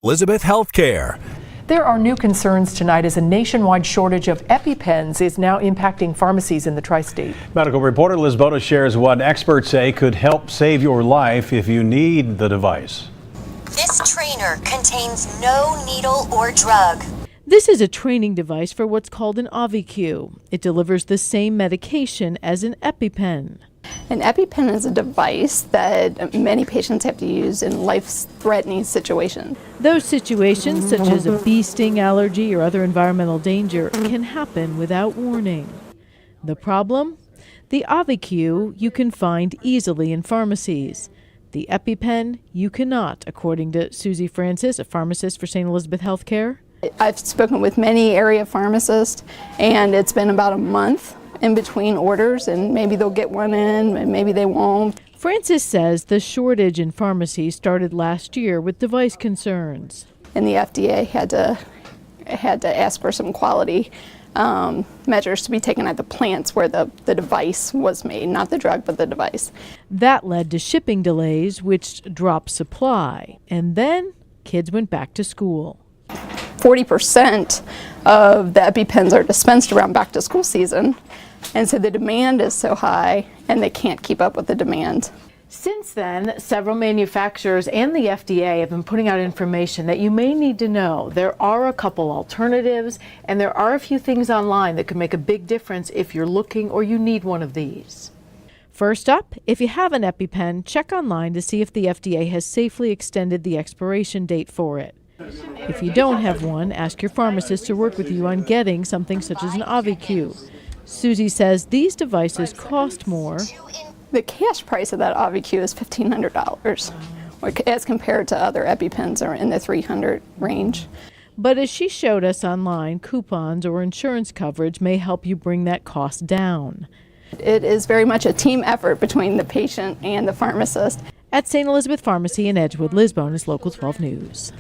Elizabeth Healthcare. There are new concerns tonight as a nationwide shortage of EpiPens is now impacting pharmacies in the tri-state. Medical reporter Liz Boda shares what experts say could help save your life if you need the device. This trainer contains no needle or drug. This is a training device for what's called an AviQ. It delivers the same medication as an EpiPen. An EpiPen is a device that many patients have to use in life-threatening situations. Those situations, such as a bee sting allergy or other environmental danger, can happen without warning. The problem? The AviQ you can find easily in pharmacies. The EpiPen you cannot, according to Susie Francis, a pharmacist for St. Elizabeth Healthcare. I've spoken with many area pharmacists, and it's been about a month in between orders, and maybe they'll get one in and maybe they won't. Francis says the shortage in pharmacies started last year with device concerns. And the FDA had to ask for some quality measures to be taken at the plants where the device was made, not the drug, but the device. That led to shipping delays, which dropped supply. And then kids went back to school. 40% of the EpiPens are dispensed around back to school season. And so the demand is so high and they can't keep up with the demand. Since then, several manufacturers and the FDA have been putting out information that you may need to know. There are a couple alternatives, and there are a few things online that could make a big difference if you're looking or you need one of these. First up, if you have an EpiPen, check online to see if the FDA has safely extended the expiration date for it. If you don't have one, ask your pharmacist to work with you on getting something such as an AviQ. Susie says these devices cost more. The cash price of that AviQ is $1,500, as compared to other EpiPens are in the $300 range. But as she showed us online, coupons or insurance coverage may help you bring that cost down. It is very much a team effort between the patient and the pharmacist. At St. Elizabeth Pharmacy in Edgewood, Liz Boda, Local 12 News.